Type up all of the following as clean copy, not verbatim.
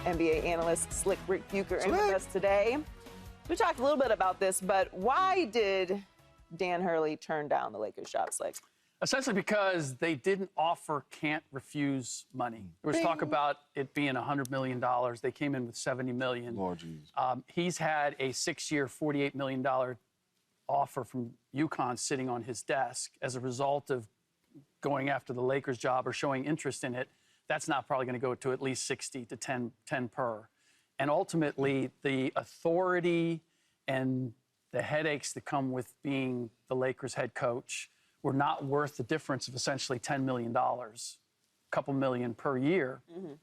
NBA analyst Ric Bucher in with us today. We talked a little bit about this, but why did Dan Hurley turn down the Lakers job, Slick? Essentially because they didn't offer can't refuse money. There was talk about it being $100 million. They came in with $70 million. Lord Jesus. He's had a 6-year, $48 million offer from UConn sitting on his desk as a result of going after the Lakers job or showing interest in it. That's not probably going to go to at least 60 to 10 per. And ultimately, the authority and the headaches that come with being the Lakers head coach were not worth the difference of essentially $10 million, a couple million per year. Mm-hmm.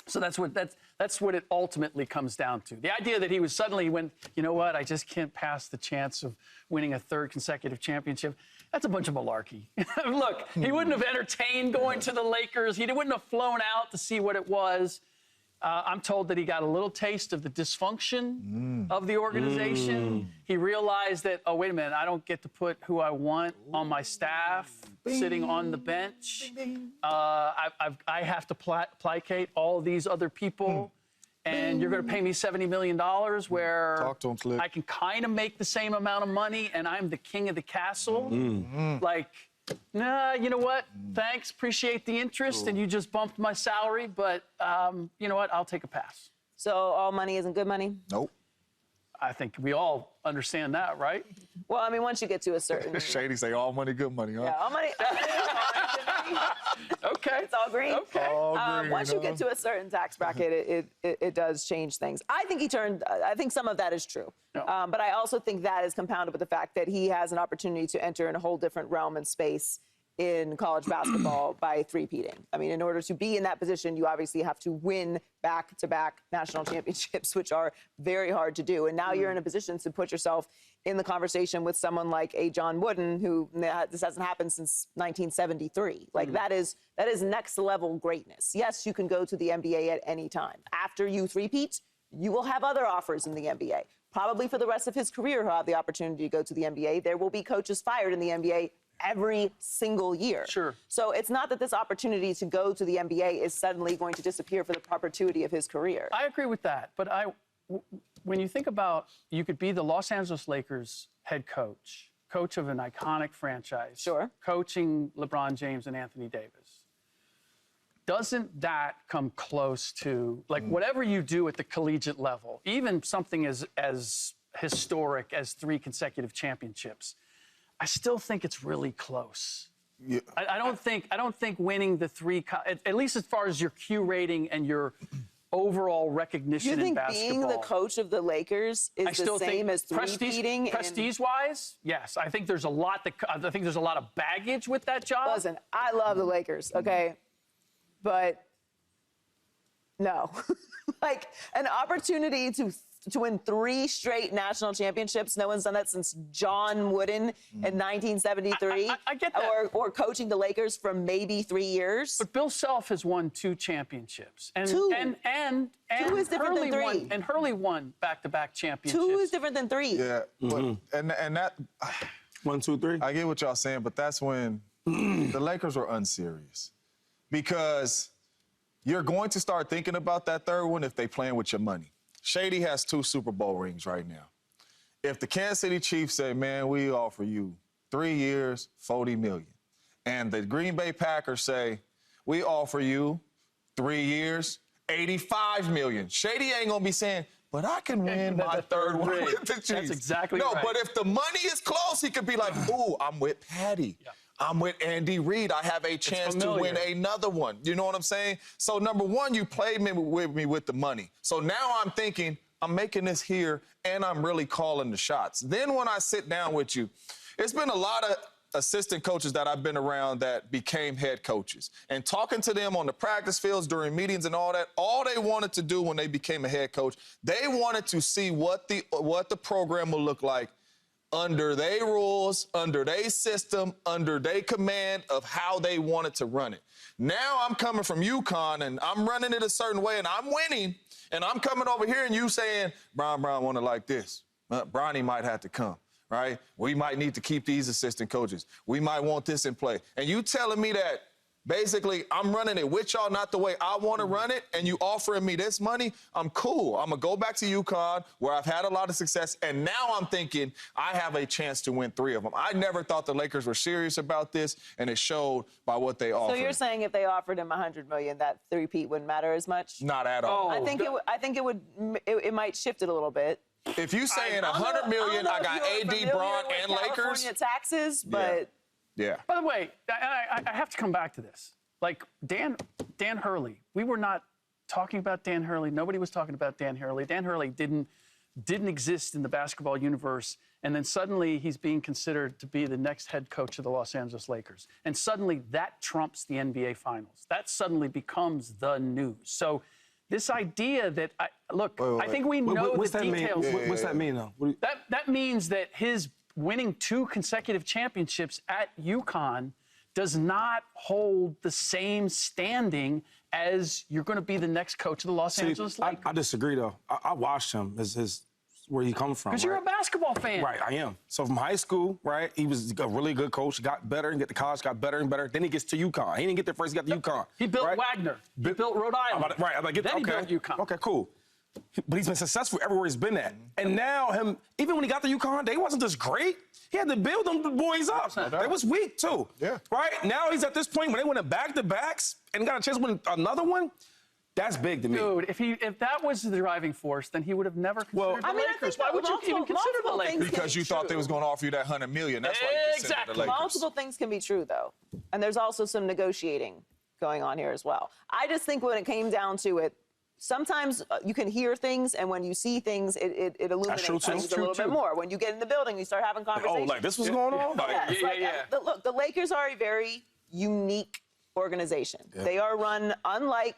So that's what it ultimately comes down to. The idea that he was suddenly went, you know what, I just can't pass the chance of winning a third consecutive championship. That's a bunch of malarkey. Look, he wouldn't have entertained going to the Lakers. He wouldn't have flown out to see what it was. I'm told that he got a little taste of the dysfunction of the organization. He realized that, oh, wait a minute, I don't get to put who I want on my staff, sitting on the bench. I have to placate all these other people, and you're going to pay me $70 million where Talk to him, Slick. I can kind of make the same amount of money, and I'm the king of the castle. Like, nah, you know what? Thanks, appreciate the interest, and you just bumped my salary, but you know what? I'll take a pass. So all money isn't good money? Nope. I think we all understand that, right? Well, I mean, once you get to a certain... Shady say all money, good money, huh? Yeah, all money... Okay. It's all green. Okay. All green, once you get to a certain tax bracket, it does change things. I think some of that is true. No. But I also think that is compounded with the fact that he has an opportunity to enter in a whole different realm and space in college basketball by three-peating. I mean, in order to be in that position, you obviously have to win back-to-back national championships, which are very hard to do. And now you're in a position to put yourself in the conversation with someone like a John Wooden, who this hasn't happened since 1973. Like, that is next-level greatness. Yes, you can go to the NBA at any time. After you three-peat, you will have other offers in the NBA. Probably for the rest of his career, he'll have the opportunity to go to the NBA. There will be coaches fired in the NBA every single year. Sure. So it's not that this opportunity to go to the NBA is suddenly going to disappear for the perpetuity of his career. I agree with that. But when you think about, you could be the Los Angeles Lakers head coach of an iconic franchise. Sure. Coaching LeBron James and Anthony Davis. Doesn't that come close to, like, whatever you do at the collegiate level, even something as historic as 3 consecutive championships, I still think it's really close. Yeah. I don't think winning the 3, at least as far as your Q rating and your overall recognition in basketball. You think being the coach of the Lakers is the same as three-peating? Prestige-wise, yes. I think there's a lot of baggage with that job. Listen, I love the Lakers, okay, but no, like an opportunity to win 3 straight national championships. No one's done that since John Wooden in 1973. I get that. Or coaching the Lakers for maybe 3 years. But Bill Self has won 2 championships. And, 2? And 2 is different than 3. And Hurley won back-to-back championships. 2 is different than 3. Yeah, but, and that... 1, 2, 3. I get what y'all saying, but that's when the Lakers were unserious. Because you're going to start thinking about that third one if they playing with your money. Shady has 2 Super Bowl rings right now. If the Kansas City Chiefs say, man, we offer you 3 years, $40 million, and the Green Bay Packers say, we offer you 3 years, $85 million, Shady ain't gonna be saying, but I can win my third one with the Chiefs. That's exactly right. No, but if the money is close, he could be like, ooh, I'm with Patty. Yeah. I'm with Andy Reid. I have a chance to win another one. You know what I'm saying? So, number one, you played with me with the money. So now I'm thinking, I'm making this here, and I'm really calling the shots. Then when I sit down with you, it's been a lot of assistant coaches that I've been around that became head coaches. And talking to them on the practice fields during meetings and all that, all they wanted to do when they became a head coach, they wanted to see what the program will look like under their rules, under their system, under their command of how they wanted to run it. Now I'm coming from UConn, and I'm running it a certain way, and I'm winning, and I'm coming over here, and you saying, Brown want it like this. Bronny might have to come, right? We might need to keep these assistant coaches. We might want this in play. And you telling me that Basically, I'm running it with y'all, not the way I want to run it, and you offering me this money, I'm cool. I'm going to go back to UConn, where I've had a lot of success, and now I'm thinking I have a chance to win 3 of them. I never thought the Lakers were serious about this, and it showed by what they offered. So you're saying if they offered him $100 million, that three-peat wouldn't matter as much? Not at all. I think it might shift it a little bit. If you saying $100 million, I got AD, Bron, and Lakers. California taxes, but... Yeah. By the way, I have to come back to this. Like, Dan Hurley, we were not talking about Dan Hurley. Nobody was talking about Dan Hurley. Dan Hurley didn't exist in the basketball universe, and then suddenly he's being considered to be the next head coach of the Los Angeles Lakers. And suddenly that trumps the NBA Finals. That suddenly becomes the news. So this idea that, I think we know the details. What's that mean, though? That means that his winning 2 consecutive championships at UConn does not hold the same standing as you're going to be the next coach of the Los Angeles Lakers. I disagree, though. I watched him as where he comes from. Because you're a basketball fan. Right, I am. So from high school, right, he was a really good coach, got better, and get to college, got better and better. Then he gets to UConn. He didn't get there first, he got to UConn. He built Wagner. He built Rhode Island. Then he built UConn. Okay, cool. But he's been successful everywhere he's been at. And now even when he got to UConn, they wasn't just great. He had to build them boys up. They was weak, too. Yeah. Right? Now he's at this point when they went back-to-backs and got a chance to win another one. That's big to me. Dude, if that was the driving force, then he would have never considered the Lakers. Why would you even consider the Lakers? Because you thought they was going to offer you that $100 million. That's why you considered the Lakers. Multiple things can be true, though. And there's also some negotiating going on here as well. I just think when it came down to it, sometimes you can hear things, and when you see things, it illuminates things a little bit more. When you get in the building, you start having conversations. Oh, like this was going on? Look, the Lakers are a very unique organization. Yeah. They are run unlike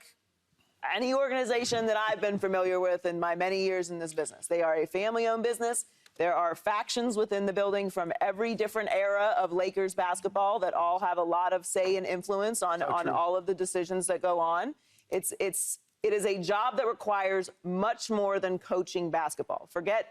any organization that I've been familiar with in my many years in this business. They are a family-owned business. There are factions within the building from every different era of Lakers basketball that all have a lot of say and influence on all of the decisions that go on. It is a job that requires much more than coaching basketball. Forget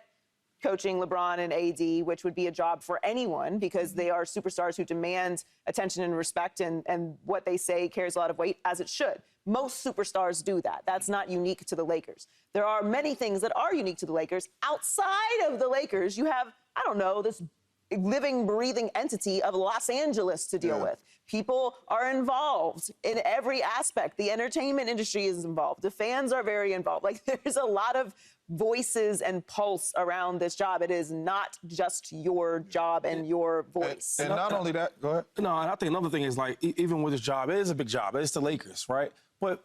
coaching LeBron and AD, which would be a job for anyone because they are superstars who demand attention and respect, and what they say carries a lot of weight, as it should. Most superstars do that. That's not unique to the Lakers. There are many things that are unique to the Lakers. Outside of the Lakers, you have, I don't know, this living, breathing entity of Los Angeles to deal with. People are involved in every aspect. The entertainment industry is involved. The fans are very involved. Like, there's a lot of voices and pulse around this job. It is not just your job and your voice. And not only that, go ahead. No, and I think another thing is, like, even with this job, it is a big job. It's the Lakers, right? But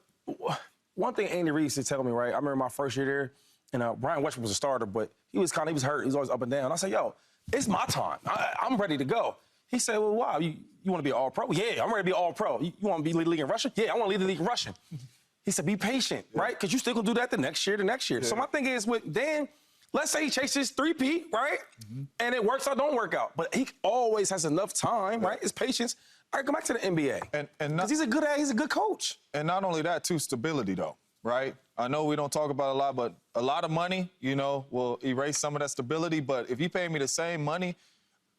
one thing Andy Reid used to tell me, right, I remember my first year there, and Brian Westbrook was a starter, but he was hurt. He was always up and down. I said, yo, it's my time. I'm ready to go. He said, well, wow, you want to be all-pro? Yeah, I'm ready to be all-pro. You want to be lead the league in rushing? Yeah, I want to lead the league in rushing. He said, be patient, right? Because you still going to do that the next year. Yeah. So my thing is with Dan, let's say he chases 3-peat, right? And it works out, don't work out. But he always has enough time, right? His patience. All right, go back to the NBA. Because he's a good coach. And not only that, too, stability, though, right? I know we don't talk about it a lot, but a lot of money, will erase some of that stability. But if you pay me the same money,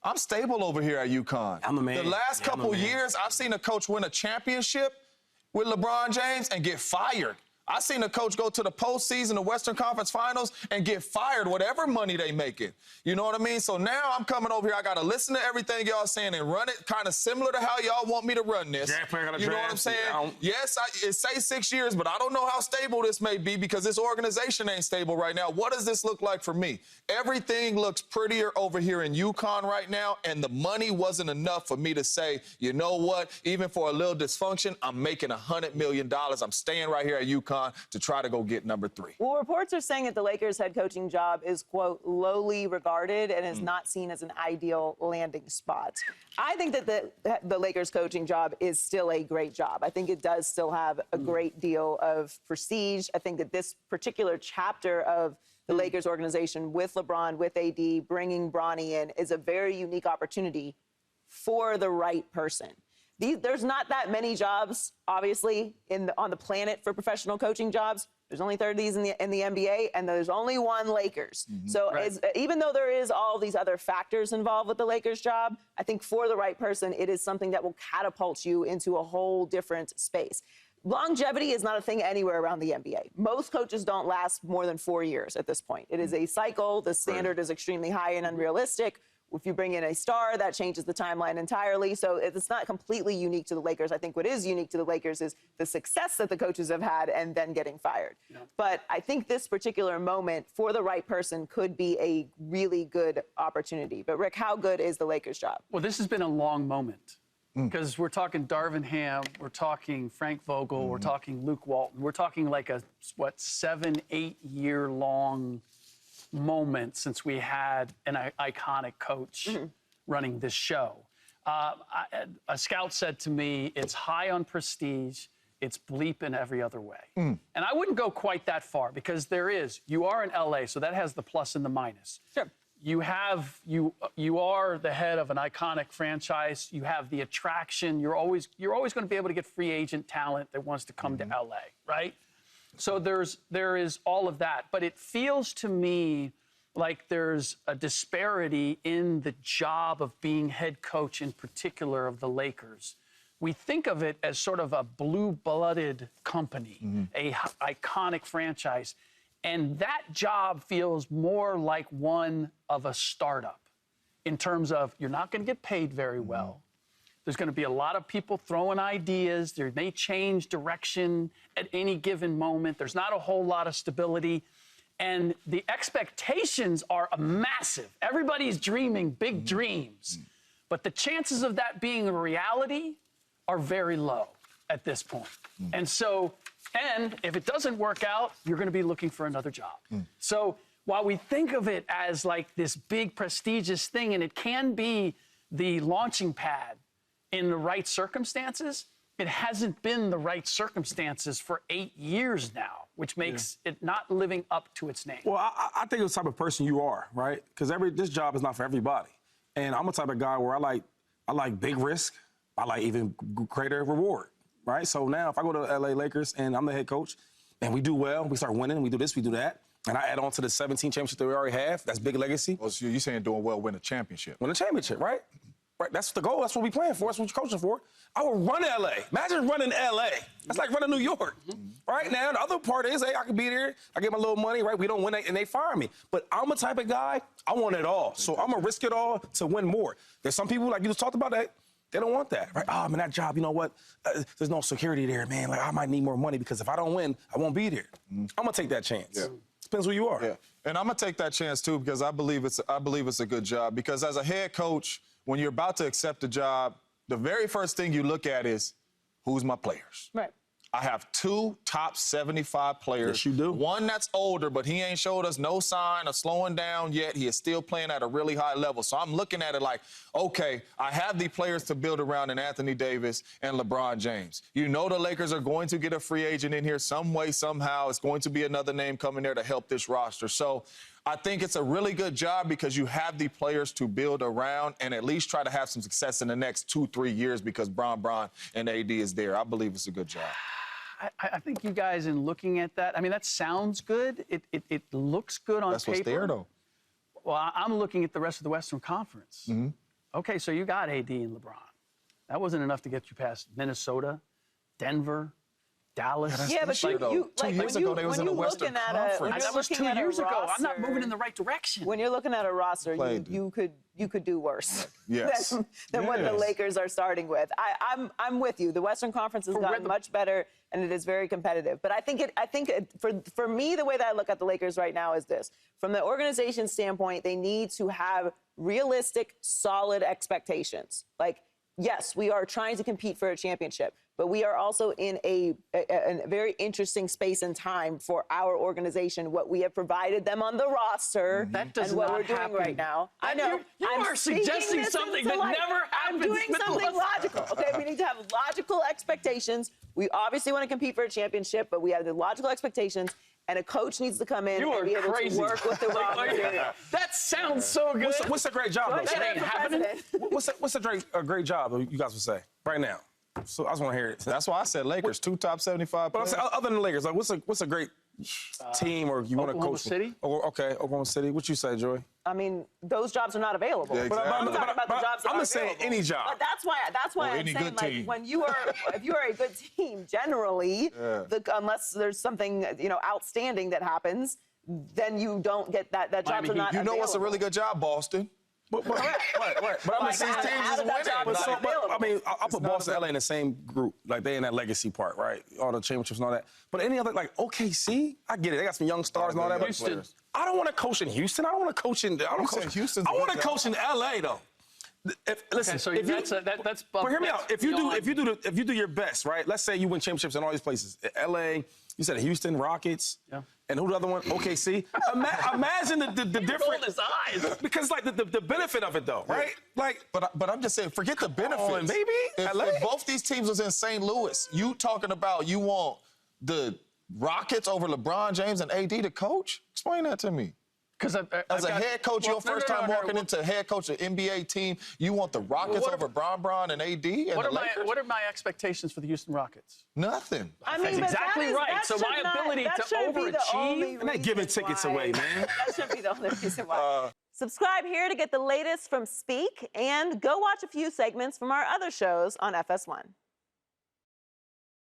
I'm stable over here at UConn. I'm a man. The last couple years, I've seen a coach win a championship with LeBron James and get fired. I seen a coach go to the postseason, the Western Conference Finals, and get fired, whatever money they making. You know what I mean? So now I'm coming over here. I got to listen to everything y'all saying and run it kind of similar to how y'all want me to run this. You know what I'm saying? Yes, it say 6 years, but I don't know how stable this may be because this organization ain't stable right now. What does this look like for me? Everything looks prettier over here in UConn right now, and the money wasn't enough for me to say, you know what? Even for a little dysfunction, I'm making $100 million. I'm staying right here at UConn to try to go get number 3. Well, reports are saying that the Lakers head coaching job is, quote, lowly regarded and is not seen as an ideal landing spot. I think that the Lakers coaching job is still a great job. I think it does still have a great deal of prestige. I think that this particular chapter of the Lakers organization with LeBron, with AD, bringing Bronny in is a very unique opportunity for the right person. There's not that many jobs, obviously, on the planet for professional coaching jobs. There's only 30s in the NBA, and there's only one Lakers. So even though there is all these other factors involved with the Lakers job, I think for the right person, it is something that will catapult you into a whole different space. Longevity is not a thing anywhere around the NBA. Most coaches don't last more than 4 years at this point. It is a cycle. The standard is extremely high and unrealistic. If you bring in a star, that changes the timeline entirely. So it's not completely unique to the Lakers. I think what is unique to the Lakers is the success that the coaches have had and then getting fired. But I think this particular moment for the right person could be a really good opportunity. But Rick, how good is the Lakers job? Well, this has been a long moment. Because we're talking Darvin Ham, we're talking Frank Vogel, we're talking Luke Walton. We're talking like a, 7-8 year long moment since we had an iconic coach running this show. A scout said to me, it's high on prestige, it's bleep in every other way. And I wouldn't go quite that far because you are in LA, so that has the plus and the minus. Sure. You are the head of an iconic franchise. You have the attraction. You're always going to be able to get free agent talent that wants to come to LA, right? So there is all of that. But it feels to me like there's a disparity in the job of being head coach, in particular of the Lakers. We think of it as sort of a blue-blooded company, a iconic franchise. And that job feels more like one of a startup in terms of you're not going to get paid very well. There's going to be a lot of people throwing ideas. They may change direction at any given moment. There's not a whole lot of stability. And the expectations are massive. Everybody's dreaming big dreams. But the chances of that being a reality are very low at this point. And if it doesn't work out, you're going to be looking for another job. So while we think of it as like this big prestigious thing, and it can be the launching pad in the right circumstances, it hasn't been the right circumstances for 8 years now, which makes it not living up to its name. Well, I think it's the type of person you are, right? Because this job is not for everybody. And I'm a type of guy where I like big risk. I like even greater reward. Right? So now if I go to LA Lakers and I'm the head coach and we do well, we start winning, we do this, we do that, and I add on to the 17 championships that we already have, that's big legacy. Well, so you're saying doing well, win a championship. Win a championship, right? Right. That's the goal. That's what we're playing for. That's what you're coaching for. I would run LA. Imagine running LA. That's like running New York. Right now, the other part is, hey, I could be there. I get my little money, right? We don't win, and they fire me. But I'm a type of guy, I want it all. So I'm going to risk it all to win more. There's some people, like you just talked about that, they don't want that, right? Oh, man, that job, you know what? There's no security there, man. Like, I might need more money because if I don't win, I won't be there. I'm going to take that chance. Depends who you are. Yeah. And I'm going to take that chance, too, because I believe it's a good job. Because as a head coach, when you're about to accept a job, the very first thing you look at is, who's my players? Right. I have 2 top 75 players. Yes, you do. One that's older, but he ain't showed us no sign of slowing down yet. He is still playing at a really high level. So I'm looking at it like, okay, I have the players to build around in Anthony Davis and LeBron James. You know the Lakers are going to get a free agent in here some way, somehow. It's going to be another name coming there to help this roster. So I think it's a really good job because you have the players to build around and at least try to have some success in the next 2-3 years because Bron and AD is there. I believe it's a good job. I think you guys, in looking at that, I mean, that sounds good. It looks good on paper. That's what's there, though. Well, I'm looking at the rest of the Western Conference. Okay, so you got AD and LeBron. That wasn't enough to get you past Minnesota, Denver, Dallas. Yeah, but you 2 years ago, they was in the Western Conference. That was 2 years ago. I'm not moving in the right direction. When you're looking at a roster, you could do worse than what the Lakers are starting with. I'm with you. The Western Conference has gotten much better, and it is very competitive. But I think for me, the way that I look at the Lakers right now is this: from the organization standpoint, they need to have realistic, solid expectations. Like, yes, we are trying to compete for a championship, but we are also in a very interesting space and time for our organization, what we have provided them on the roster and what we're doing right now. I know. You are suggesting something that never happens. I'm doing something logical. Okay, we need to have logical expectations. We obviously want to compete for a championship, but we have the logical expectations. And a coach needs to come in and be able to work with the raw material. That sounds so good. What's a great job, though? That ain't happening. What's a great job, you guys would say, right now? So I just want to hear it. That's why I said Lakers, 2 top 75 But I'm players. saying, other than the Lakers, like what's a great team or you want to Oklahoma coach? City? Okay, Oklahoma City. What you say, Joy? I mean, those jobs are not available. Yeah, I'm exactly. talking about the jobs that I'm are just saying available. any job. But that's why Or I'm any saying, good like, team. when you are, if you are a good team, generally, unless there's something, outstanding that happens, then you don't get that jobs Miami are not You know what's a available. really good job? Boston. But I'm Like, just saying how teams is did that winning. job But not so- available? I mean, I'll put Boston and LA in the same group. Like, they in that legacy part, right? All the championships and all that. But any other, like, OKC, I get it. They got some young stars and all that. But Houston. I don't want to coach in Houston. I don't want to coach in. I said Houston's I a want good to coach in LA, though. Listen, Okay, so if you, that's but hear me out. that's If you beyond- do your best, right? Let's say you win championships in all these places. LA, you said Houston Rockets. Yeah. And who the other one? OKC. Imagine the difference. rolled his eyes. Because like the benefit of it though, right? Like, But I'm just saying, forget the benefits. on, baby. If, LA? if both these teams was in St. Louis, you talking about you want the Rockets over LeBron James and AD to coach? Explain that to me. Because As a head coach, your first time walking into head coach an NBA team, you want the Rockets over Bron and AD and What the are my Lakers? what are my expectations for the Houston Rockets? Nothing. I mean, That's but exactly that is, right. that So my should not- ability that to shouldn't be the overachieve- only I'm not giving reason tickets why- away, man. That shouldn't be the only reason why. Subscribe here to get the latest from Speak, and go watch a few segments from our other shows on FS1.